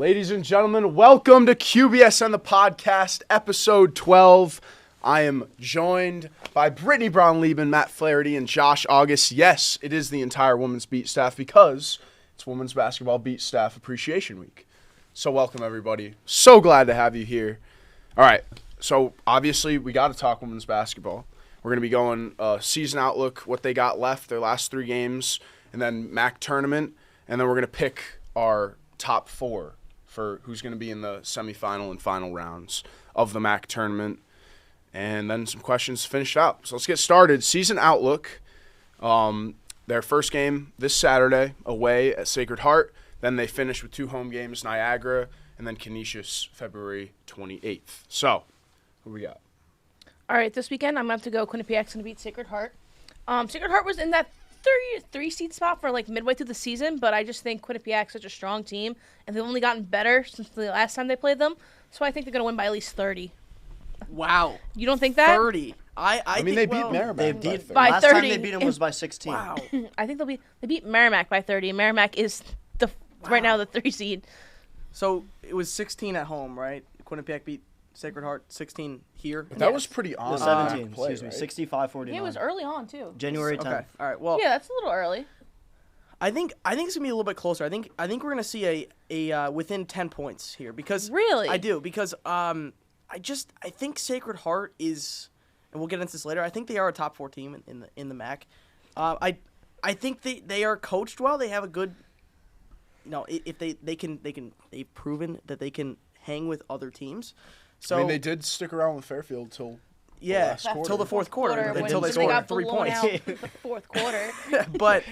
Ladies and gentlemen, welcome to QBSN the podcast, episode 12. I am joined by Brittney Bronleben, Matt Flaherty, and Josh August. Yes, it is the entire women's beat staff because it's Women's Basketball Beat Staff Appreciation Week. So welcome, everybody. So glad to have you here. All right, so obviously we got to talk women's basketball. We're going to be going season outlook, what they got left, their last 3 games, and then MAAC tournament, and then we're going to pick our top 4 for who's going to be in the semifinal and final rounds of the MAAC tournament, and then some questions to finish out. So let's get started. Season outlook, their first game this Saturday away at Sacred Heart. Then they finish with 2 home games, Niagara, and then Canisius February 28th. So, who we got? All right, this weekend I'm going to have to go Quinnipiac's going to beat Sacred Heart. Sacred Heart was in that 3 seed spot for like midway through the season, but I just think Quinnipiac's such a strong team, and they've only gotten better since the last time they played them. So I think they're going to win by at least 30. Wow. You don't think that? 30. I mean, they beat Merrimack by 30. Last time they beat them was by 16. Wow. I think they beat Merrimack by 30, and Merrimack is right now the 3 seed. So it was 16 at home, right? Quinnipiac beat Sacred Heart 16 here. But that was pretty on. 17, play, excuse me, right? 65-49. Yeah, it was early on too. January 10th. Okay. All right. Well, Yeah, that's a little early. I think it's gonna be a little bit closer. I think we're gonna see a within 10 points here because Really? I do because I think Sacred Heart is, and we'll get into this later. I think they are a top 4 team in the MAAC. I think they are coached well. They have a good, if they've proven that they can hang with other temes. So I mean, they did stick around with Fairfield till last quarter. Till the fourth quarter, until they scored 3 points. The fourth quarter. But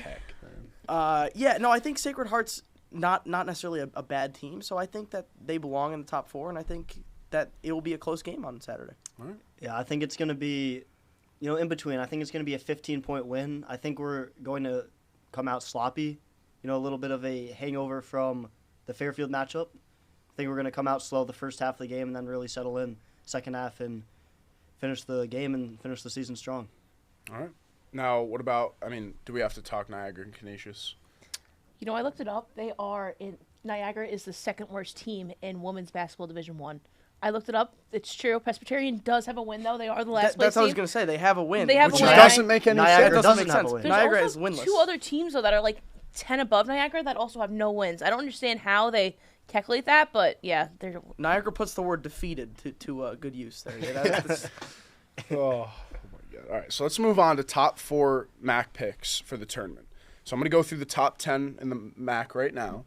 I think Sacred Heart's not necessarily a bad team, so I think that they belong in the top 4, and I think that it will be a close game on Saturday. All right. Yeah, I think it's going to be, in between. I think it's going to be a 15-point win. I think we're going to come out sloppy, a little bit of a hangover from the Fairfield matchup. I think we're going to come out slow the first half of the game and then really settle in second half and finish the game and finish the season strong. All right. Now, what about, do we have to talk Niagara and Canisius? I looked it up. Niagara is the second worst team in women's basketball Division-I. I looked it up. It's true. Presbyterian does have a win, though. They are the last place That's what I was team. going to say. They have a win. They have which a win. doesn't make any Niagara sense. doesn't make have a sense. win. There's Niagara also is winless. 2 other teams, though, that are like 10 above Niagara that also have no wins. I don't understand how they calculate that, but yeah. Niagara puts the word defeated to good use there. Yeah, Oh my God. All right, so let's move on to top 4 MAAC picks for the tournament. So I'm going to go through the top 10 in the MAAC right now.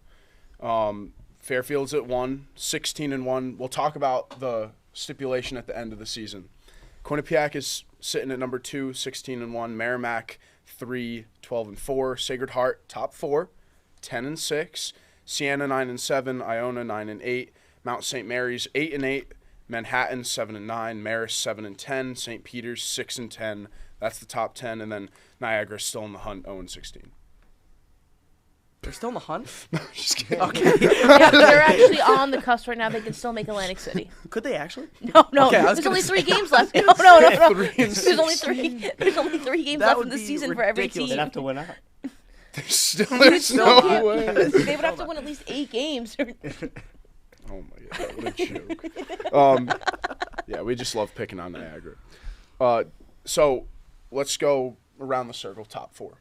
Fairfield's at 1, 16-1. We'll talk about the stipulation at the end of the season. Quinnipiac is sitting at number 2, 16-1. Merrimack 3, 12-4. Sacred Heart top 4, 10-6. Siena 9-7. Iona 9-8. Mount St. Mary's 8-8. Manhattan 7-9. Marist 7-10. St. Peter's 6-10. That's the top 10, and then Niagara's still in the hunt, 0-16. They're still in the hunt? No, just kidding. Okay. Yeah, they're actually on the cusp right now. They can still make Atlantic City. Could they actually? No. Okay, There's only 3 games left. No. There's only 3 games left in the season for every team. They'd have to win out. There's no way. They would have to win at least 8 games. Oh my God, what a joke. Yeah, we just love picking on Niagara. So let's go around the circle, top 4.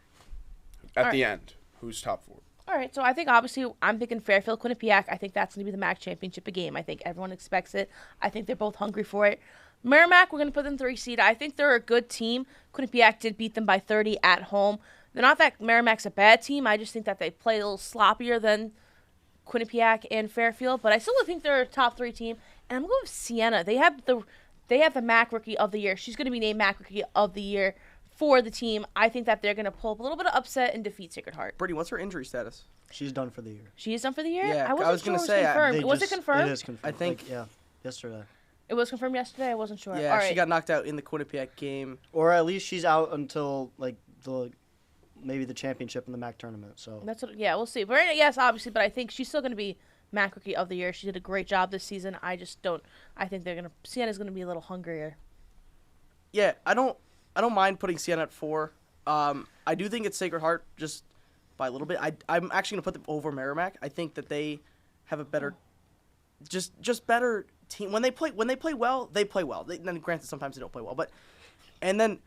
At the end, who's top 4? All right, so I think obviously I'm picking Fairfield, Quinnipiac. I think that's going to be the MAAC Championship game. I think everyone expects it. I think they're both hungry for it. Merrimack, we're going to put them 3 seed. I think they're a good team. Quinnipiac did beat them by 30 at home. They're not that Merrimack's a bad team. I just think that they play a little sloppier than Quinnipiac and Fairfield, but I still think they're a top 3 team. And I'm going with Siena. They have the MAAC Rookie of the Year. She's going to be named MAAC Rookie of the Year for the team. I think that they're going to pull up a little bit of upset and defeat Sacred Heart. Brittney, what's her injury status? She's done for the year. She is done for the year? Yeah, I wasn't I was sure gonna it was say, confirmed. Was it confirmed? It is confirmed. I think. Yesterday. It was confirmed yesterday? I wasn't sure. Yeah, All right. she got knocked out in the Quinnipiac game. Or at least she's out until maybe the championship in the MAAC tournament. So That's what, yeah, we'll see. But yes, obviously, but I think she's still going to be MAAC Rookie of the Year. She did a great job this season. I think Siena's going to be a little hungrier. Yeah, I don't mind putting Siena at 4. I do think it's Sacred Heart just by a little bit. I'm actually going to put them over Merrimack. I think that they have a better just better team. When they play well, they play well. Then granted, sometimes they don't play well, and then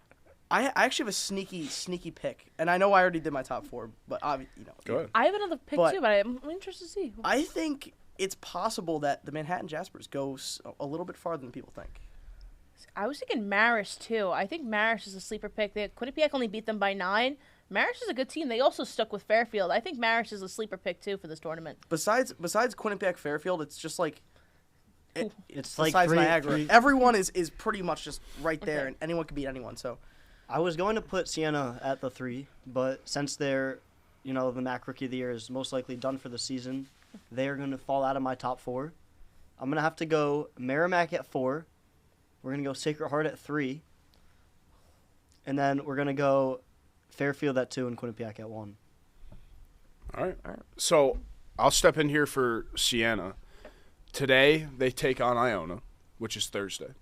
I actually have a sneaky pick, and I know I already did my top 4, but Go ahead. I have another pick too, but I'm interested to see. I think it's possible that the Manhattan Jaspers goes a little bit farther than people think. I was thinking Marist too. I think Marist is a sleeper pick. Quinnipiac only beat them by 9. Marist is a good team. They also stuck with Fairfield. I think Marist is a sleeper pick too for this tournament. Besides Quinnipiac Fairfield, it's just like It's like besides Niagara. three. Everyone is pretty much just right there, Okay. and anyone can beat anyone. So I was going to put Siena at the 3, but since they're, the MAAC Rookie of the Year is most likely done for the season, they are going to fall out of my top 4. I'm going to have to go Merrimack at 4. We're going to go Sacred Heart at 3. And then we're going to go Fairfield at 2 and Quinnipiac at 1. All right. So I'll step in here for Siena. Today they take on Iona, which is Thursday.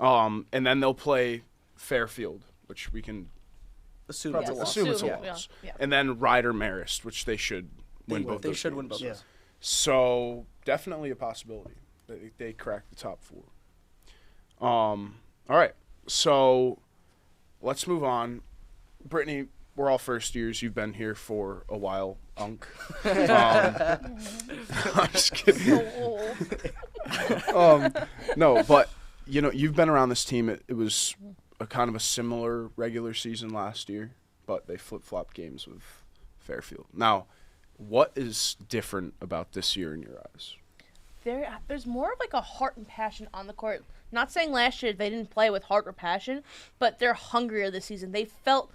And then they'll play Fairfield, which we can assume probably it's a loss. assume it's a Yeah. loss. Yeah. And then Ryder Marist, which they should win both They those should win games. both. those. So definitely a possibility that they crack the top 4. All right. So let's move on. Brittney, we're all first years. You've been here for a while, Unk. I'm just kidding. No, but you've been around this team. It was a kind of a similar regular season last year, but they flip-flopped games with Fairfield. Now, what is different about this year in your eyes? There's more of like a heart and passion on the court. Not saying last year they didn't play with heart or passion, but they're hungrier this season. They felt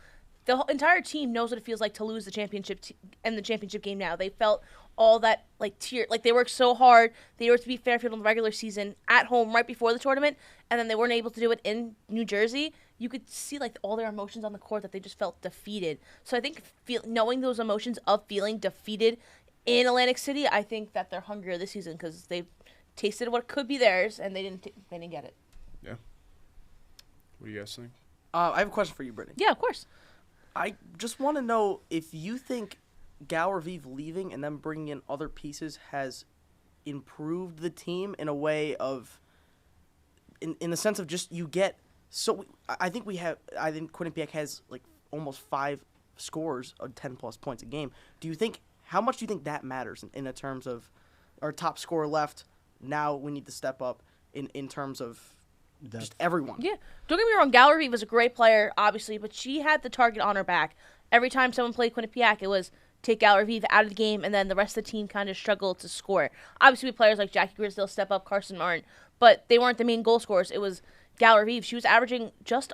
the entire team knows what it feels like to lose the championship and the championship game now. They felt all that they worked so hard. They were to beat Fairfield in the regular season at home right before the tournament, and then they weren't able to do it in New Jersey. You could see all their emotions on the court that they just felt defeated. So I think knowing those emotions of feeling defeated in Atlantic City, I think that they're hungrier this season because they've tasted what could be theirs and they didn't get it. Yeah. What do you guys think? I have a question for you, Brittney. Yeah, of course. I just want to know if you think Galraviv leaving and then bringing in other pieces has improved the team in a way of, in the sense of just you get so. I think Quinnipiac has almost 5 scores of 10+ points a game. How much do you think that matters in the terms of our top scorer left? Now we need to step up in terms of just everyone. Yeah. Don't get me wrong, Gallery was a great player, obviously, but she had the target on her back. Every time someone played Quinnipiac, it was take Gallery out of the game, and then the rest of the team kind of struggled to score. Obviously, with players like Jackie Grisdale step up, Carson Martin, but they weren't the main goal scorers. It was Gallery. She was averaging just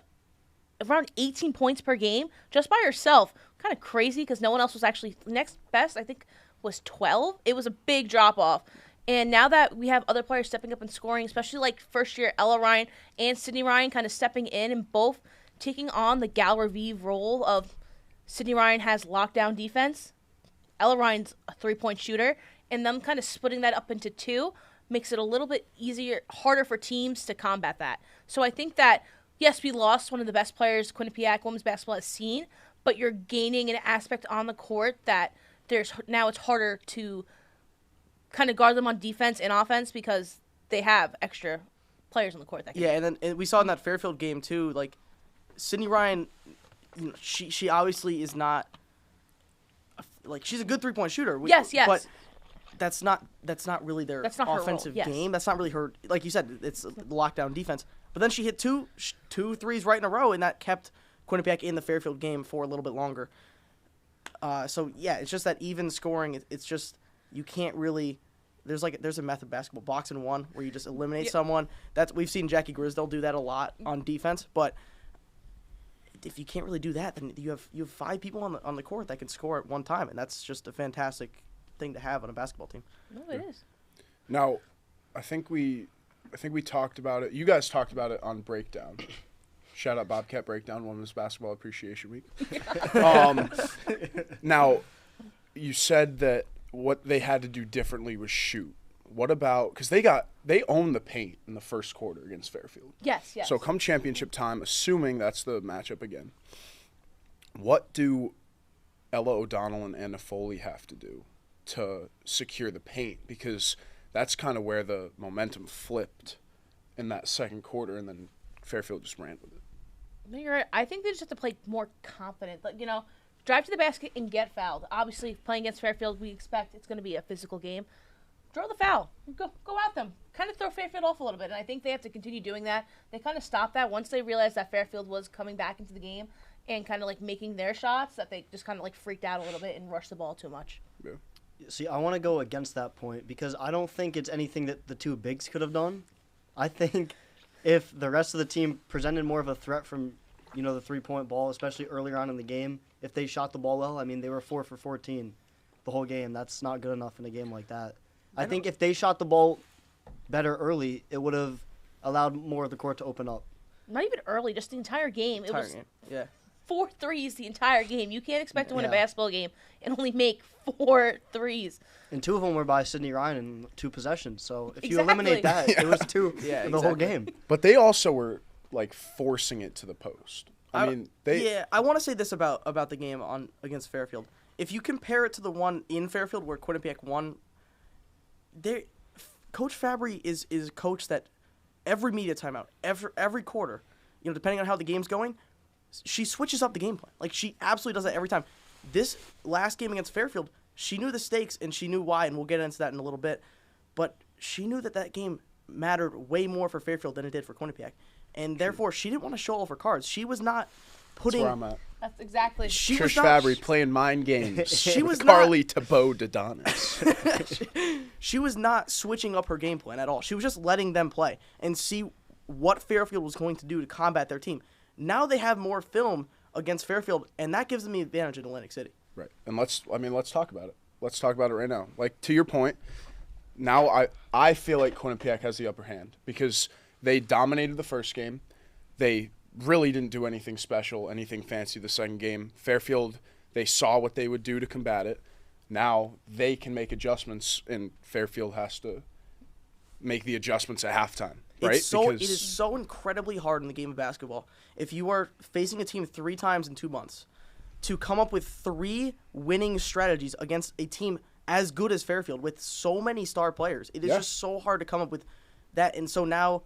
around 18 points per game just by herself. Kind of crazy because no one else was actually next best, I think, was 12. It was a big drop-off. And now that we have other players stepping up and scoring, especially first year Ella Ryan and Sydney Ryan kind of stepping in and both taking on the Gal Revive role of Sydney Ryan has lockdown defense, Ella Ryan's a 3-point shooter, and them kind of splitting that up into 2 makes it a little bit harder for teams to combat that. So I think that, yes, we lost one of the best players Quinnipiac women's basketball has seen, but you're gaining an aspect on the court that now it's harder to kind of guard them on defense and offense because they have extra players on the court that can. Yeah, and we saw in that Fairfield game too, Sydney Ryan, she obviously is not she's a good 3-point shooter. Yes. But that's not really their That's not her role, offensive yes. game. That's not really her. Like you said, it's the lockdown defense. But then she hit two threes right in a row, and that kept Quinnipiac in the Fairfield game for a little bit longer. So yeah, it's just that even scoring. It's just you can't really. There's a method basketball, box and one, where you just eliminate someone. We've seen Jackie Grisdale do that a lot on defense, but if you can't really do that, then you have 5 people on the court that can score at one time, and that's just a fantastic thing to have on a basketball team. No, it is. Now, I think we talked about it. You guys talked about it on Breakdown. Shout out Bobcat Breakdown, Women's Basketball Appreciation Week. Now, you said that what they had to do differently was shoot. What about, because they owned the paint in the first quarter against Fairfield. Yes. So come championship time, assuming that's the matchup again, what do Ella O'Donnell and Anna Foley have to do to secure the paint? Because that's kind of where the momentum flipped in that second quarter, and then Fairfield just ran with it. No, you're right. I think they just have to play more confident. Like, drive to the basket and get fouled. Obviously, playing against Fairfield, we expect it's going to be a physical game. Draw the foul. Go at them. Kind of throw Fairfield off a little bit, and I think they have to continue doing that. They kind of stopped that once they realized that Fairfield was coming back into the game and kind of like making their shots, that they just kind of like freaked out a little bit and rushed the ball too much. Yeah. See, I want to go against that point because I don't think it's anything that the two bigs could have done. I think if the rest of the team presented more of a threat from, the three-point ball, especially earlier on in the game, if they shot the ball well, I mean, they were 4 for 14 the whole game. That's not good enough in a game like that. I think if they shot the ball better early, it would have allowed more of the court to open up. Not even early, just the entire game. It was Yeah. 4 threes the entire game. You can't expect to win a basketball game and only make 4 threes. And 2 of them were by Sydney Ryan in 2 possessions. So if you eliminate that, it was 2 in the whole game. But they also were like forcing it to the post. I mean, I want to say this about the game against Fairfield. If you compare it to the one in Fairfield where Quinnipiac won, Coach Fabry is a coach that every media timeout, every quarter, depending on how the game's going, she switches up the game plan. Like, she absolutely does that every time. This last game against Fairfield, she knew the stakes and she knew why, and we'll get into that in a little bit. But she knew that game mattered way more for Fairfield than it did for Quinnipiac. And therefore, she didn't want to show all of her cards. She was not putting... That's where I'm at. That's exactly... Trish Fabry playing mind games. She was Carly Tebow Dodonis. She was not switching up her game plan at all. She was just letting them play and see what Fairfield was going to do to combat their team. Now they have more film against Fairfield, and that gives them the advantage in Atlantic City. Right. And let's talk about it. Let's talk about it right now. Like, to your point, now I feel like Quinnipiac has the upper hand because they dominated the first game. They really didn't do anything special, anything fancy the second game. Fairfield, they saw what they would do to combat it. Now they can make adjustments, and Fairfield has to make the adjustments at halftime. Right? It is so incredibly hard in the game of basketball. If you are facing a team 3 times in 2 months, to come up with 3 winning strategies against a team as good as Fairfield with so many star players, it is just so hard to come up with that. And so now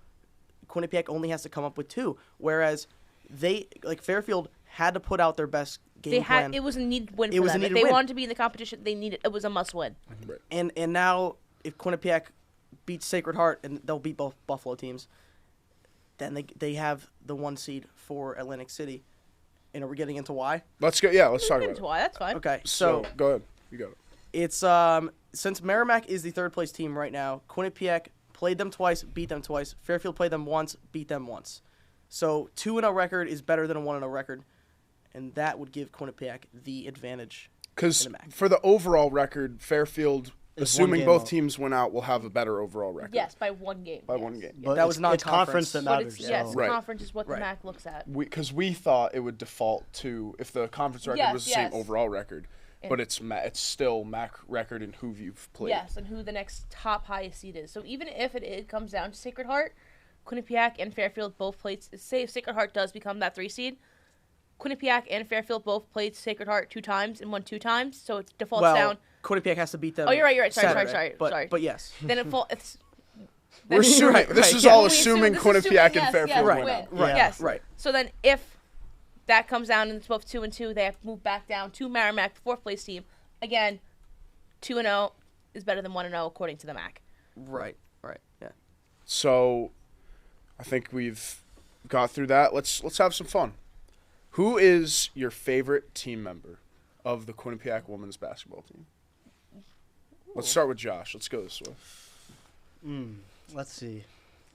Quinnipiac only has to come up with 2, whereas Fairfield had to put out their best game plan. It was a needed win for them. If they wanted to be in the competition, it was a must win. Right. And now if Quinnipiac beats Sacred Heart, and they'll beat both Buffalo teams, then they have the 1 seed for Atlantic City. And are we getting into why? Let's go. Yeah, let's talk about it. Why? That's fine. Okay, So go ahead. You got it. It's since MAAC is the 3rd place team right now, Quinnipiac played them twice, beat them twice. Fairfield played them once, beat them once. So 2-0 record is better than a 1-0 record, and that would give Quinnipiac the advantage. Because for the overall record, Fairfield, assuming both teams win out, will have a better overall record. Yes, by 1 game. By 1 game. But that was not it's conference that matters. Conference is what the MAAC looks at. Because we thought it would default to if the conference record was the same overall record. But it's still MAAC record and who you've played. Yes, and who the next top highest seed is. So even if it comes down to Sacred Heart, Quinnipiac and Fairfield both played. Say if Sacred Heart does become that 3 seed, Quinnipiac and Fairfield both played Sacred Heart 2 times and won 2 times. So it defaults down. Quinnipiac has to beat them. Oh, you're right. Sorry. Sorry. But yes. Then it's. We're assuming this is all assuming Quinnipiac and Fairfield win out. Right. Yes. Right. So then if that comes down and it's both 2-2, they have to move back down to MAAC, the 4th place team. Again, 2-0 is better than 1-0 according to the MAAC. Right. Yeah. So, I think we've got through that. Let's have some fun. Who is your favorite team member of the Quinnipiac women's basketball team? Let's start with Josh. Let's go this way. Let's see.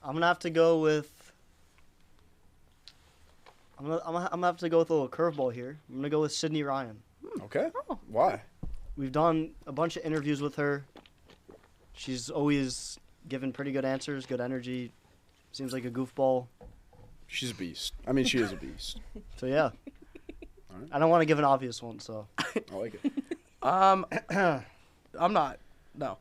I'm gonna have to go with. I'm gonna have to go with a little curveball here. I'm gonna go with Sydney Ryan. Okay. Oh. Why? We've done a bunch of interviews with her. She's always given pretty good answers, good energy. Seems like a goofball. She's a beast. I mean, she is a beast. So yeah. Right. I don't want to give an obvious one, so. I like it. I'm not. No.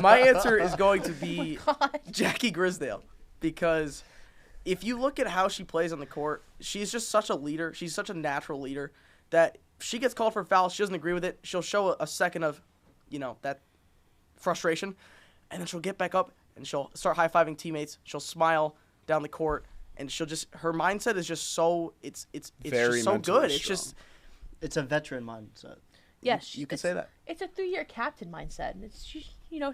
My answer is going to be Jackie Grisdale, because if you look at how she plays on the court, she's just such a leader. She's such a natural leader that she gets called for a foul, she doesn't agree with it. She'll show a second of, that frustration, and then she'll get back up and she'll start high-fiving teammates. She'll smile down the court, and her mindset is just so it's Very just so mentally good. It's strong. just It's a veteran mindset. Yes, you could say that. It's a 3-year captain mindset. And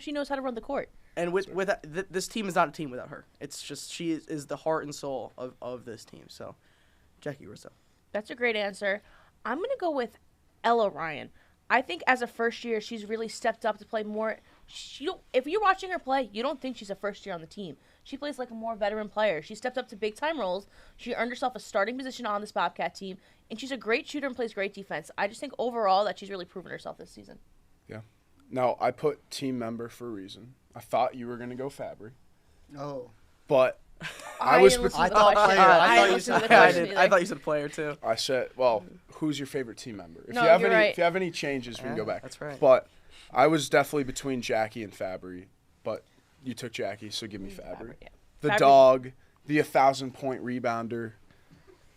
she knows how to run the court. And this team is not a team without her. It's just she is the heart and soul of this team. So, Jackie Russo. That's a great answer. I'm going to go with Ella Ryan. I think as a first year, she's really stepped up to play more. If you're watching her play, you don't think she's a first year on the team. She plays like a more veteran player. She stepped up to big time roles. She earned herself a starting position on this Bobcat team, and she's a great shooter and plays great defense. I just think overall that she's really proven herself this season. Yeah. No, I put team member for a reason. I thought you were going to go Fabry. Oh. But I was. didn't listen I to the thought question. player. I I thought didn't you listen to the said- question I either. thought you said player too. I said, well, who's your favorite team member? If No, you have you're any, right. if you have any changes, we can go Yeah, back. that's right. But I was definitely between Jackie and Fabry, but you took Jackie, so give me Fabry. Yeah. The Fabry- dog, the 1,000-point rebounder,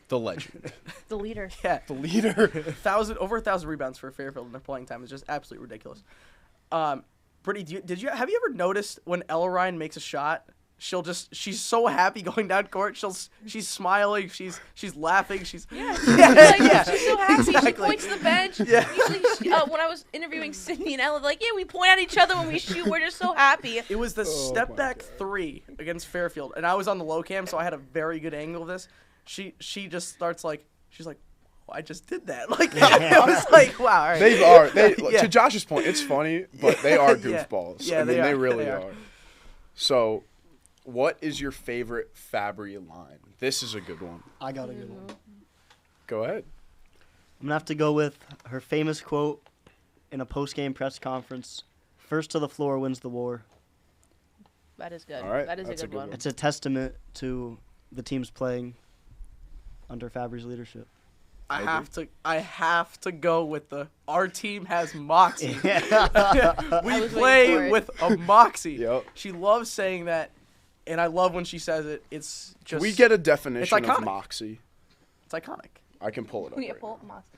the legend, The leader. Yeah, the leader. over 1,000 rebounds for Fairfield in their playing time is just absolutely ridiculous. Brittney, have you ever noticed when Ella Ryan makes a shot, she's so happy going down court. She's smiling, she's laughing, Yeah, yeah. she's so happy. Exactly. She points to the bench. Yeah. Usually, when I was interviewing Sydney and Ella, like, yeah, we point at each other when we shoot. We're just so happy. It was the my step back God. 3 against Fairfield, and I was on the low cam, so I had a very good angle of this. She just starts she's like, oh, I just did that. Like, it was like, wow. All right. They Yeah. To Josh's point, it's funny, but they are Yeah. goofballs. Yeah, I mean, they they are. really They are. are. So, what is your favorite Fabry line? This is a good one. I got a good one. Go ahead. I'm going to have to go with her famous quote in a post-game press conference, "First to the floor wins the war." That is good. All right, That is that's a good one. It's a testament to the team's playing under Fabry's leadership. I have to go with our team has moxie. I We was waiting for play it. with a moxie. Yep. She loves saying that, and I love when she says it. It's just We get a definition of iconic. moxie. it's iconic. I can pull it up. Yeah, right pull now. up Moxie.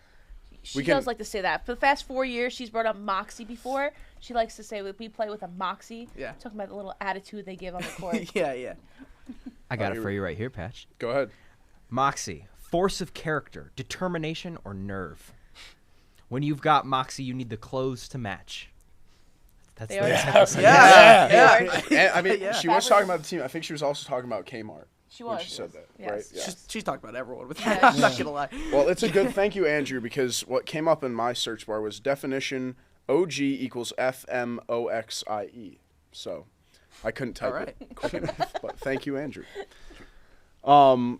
She We can- does like to say that. For the past 4 years, she's brought up Moxie before. She likes to say we play with a Moxie. Yeah. Talking about the little attitude they give on the court. Yeah. I got here it for we- you right here, Patch. Go ahead. Moxie, force of character, determination, or nerve. When you've got Moxie, you need the clothes to match. That's They the are- sentence. Yeah. And, I mean, Yeah. she was talking about the team. I think she was also talking about Kmart. She when was. she said that, Yes. right? Yeah. She's talking about everyone with Yeah. that. I'm not gonna lie. Well, it's a good thank you, Andrew, because what came up in my search bar was definition OG equals FMOXIE. So I couldn't type All right. it quick enough, but thank you, Andrew. All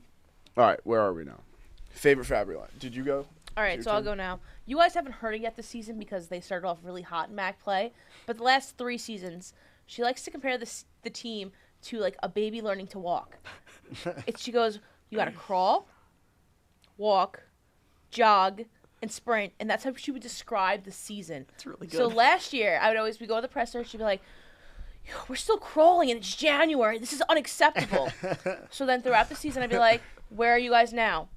right, where are we now? Favorite Fabry line. Did you go? All right, Your so I'll turn. go now. You guys haven't heard it yet this season because they started off really hot in MAAC play. But the last 3 seasons, she likes to compare the team to like a baby learning to walk. She goes, you got to crawl, walk, jog, and sprint. And that's how she would describe the season. It's really good. So last year, I would always go to the presser. She'd be like, we're still crawling and it's January. This is unacceptable. So then throughout the season, I'd be like, where are you guys now?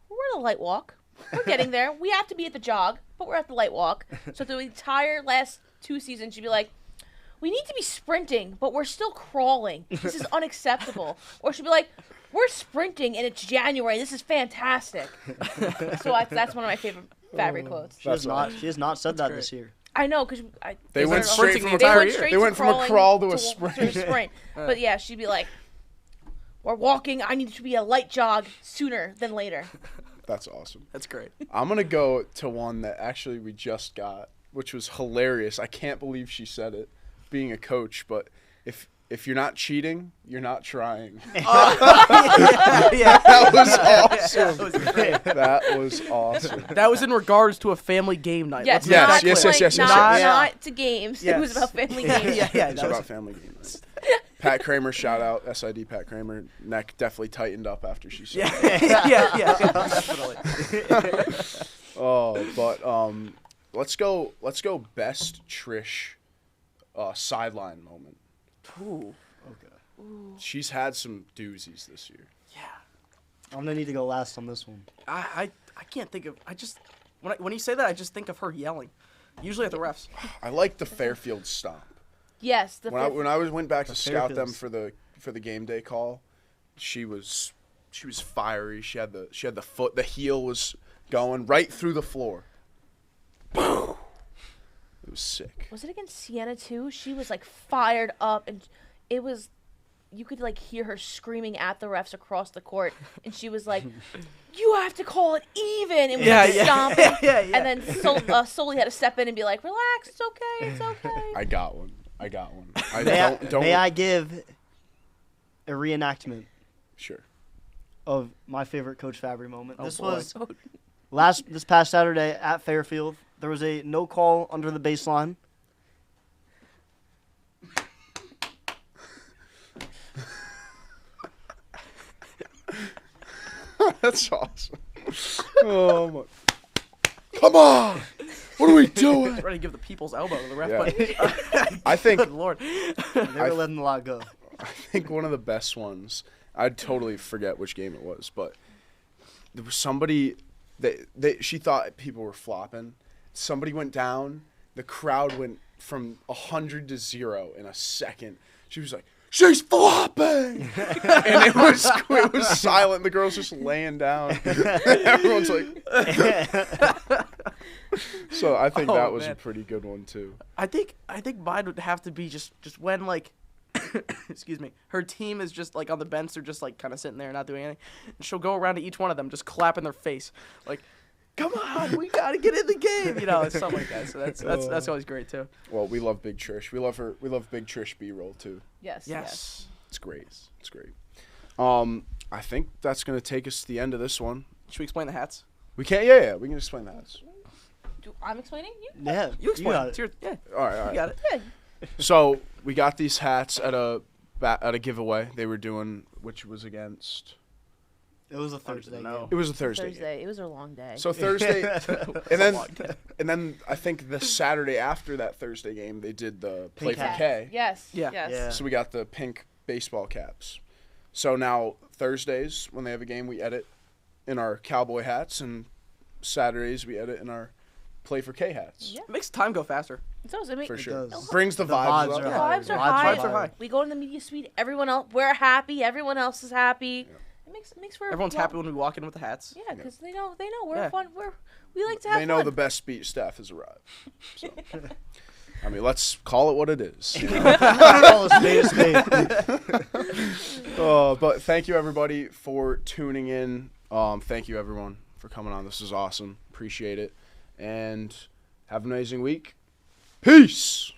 We're at a light walk. We're getting there. We have to be at the jog, but we're at the light walk. So the entire last 2 seasons, she'd be like, we need to be sprinting, but we're still crawling. This is unacceptable. Or she'd be like, we're sprinting and it's January. This is fantastic. So that's one of my favorite Fabry quotes. She has That's not said that great. this year. I know, because They went started straight sprinting from the a entire went year. straight They went from a crawling crawl to a to sprint. a sprint. But yeah, she'd be like, we're walking. I need to be a light jog sooner than later. That's awesome. That's great. I'm going to go to one that actually we just got, which was hilarious. I can't believe she said it, being a coach, but if you're not cheating, you're not trying. Yeah. That was awesome. That was great. That was awesome. That was in regards to a family game night. Yes, Let's Yes, not yes, clear. yes, playing- yes, yes, not, yes. not to games. It was Yes. about family Yeah, games. yeah. It's That was, about family games. Pat Kramer, shout out, SID Pat Kramer. Neck definitely tightened up after she said that. yeah, definitely. Oh, but let's go best Trish sideline moment. Ooh. She's had some doozies this year. Yeah. I'm gonna need to go last on this one. I can't think of. When you say that, I just think of her yelling, usually at the refs. I like the Fairfield stomp. Yes. When I went back to scout them Fairfields. for the game day call, she was fiery. She had the foot, the heel was going right through the floor. Boom. It was sick. Was it against Sienna too? She was like fired up, and it was, you could like hear her screaming at the refs across the court, and she was like, "You have to call it even," and was like stomping. Yeah. And then Sully had to step in and be like, "Relax, it's okay, it's okay." I got one. May I give a reenactment Sure. of my favorite Coach Fabry moment? Oh, This boy. was this past Saturday at Fairfield. There was a no call under the baseline. That's awesome. Oh my! Come on! What are we doing? Ready to give the people's elbow to the ref. Yeah. But I think good Lord. They were letting a lot go. I think one of the best ones. I'd totally forget which game it was, but there was somebody she thought people were flopping. Somebody went down. The crowd went from 100 to 0 in a second. She was like, "She's flopping," and it was silent. The girl's just laying down. Everyone's like. So I think that was a pretty good one too. I think mine would have to be just when like excuse me, her team is just like on the bench, they're just like kind of sitting there not doing anything, and she'll go around to each one of them just clap in their face like, "Come on, we gotta get in the game," it's something like that. So that's always great too. Well, we love Big Trish. We love her. We love Big Trish B-roll too. Yes. It's great. It's great. I think that's gonna take us to the end of this one. Should we explain the hats? We can't. Yeah. We can explain that. I'm explaining you. Yeah, You explain got it. It's your, yeah, All right. you got it. Yeah. So we got these hats at a giveaway they were doing, which was against. It was a Thursday game. It was a Thursday. Thursday. It was a long day. So Thursday, and then I think the Saturday after that Thursday game, they did the Play Pink for hat. K. Yes. Yeah. Yes. Yeah. So we got the pink baseball caps. So now Thursdays when they have a game, we edit in our cowboy hats, and Saturdays we edit in our Play for K hats. Yeah. It makes time go faster. So I mean, For sure. does. Brings the The vibes, vibes up. are the high. vibes are Vibes high. are high. We go in the media suite. Everyone else, we're happy. Everyone else is happy. It makes for Everyone's well, happy when we walk in with the hats. Yeah, because they know we're Yeah. fun. We like to have They know fun. the best speech staff has arrived. So. I mean, let's call it what it is. Call a spade a spade. But thank you, everybody, for tuning in. Thank you, everyone, for coming on. This is awesome. Appreciate it. And have an amazing week. Peace.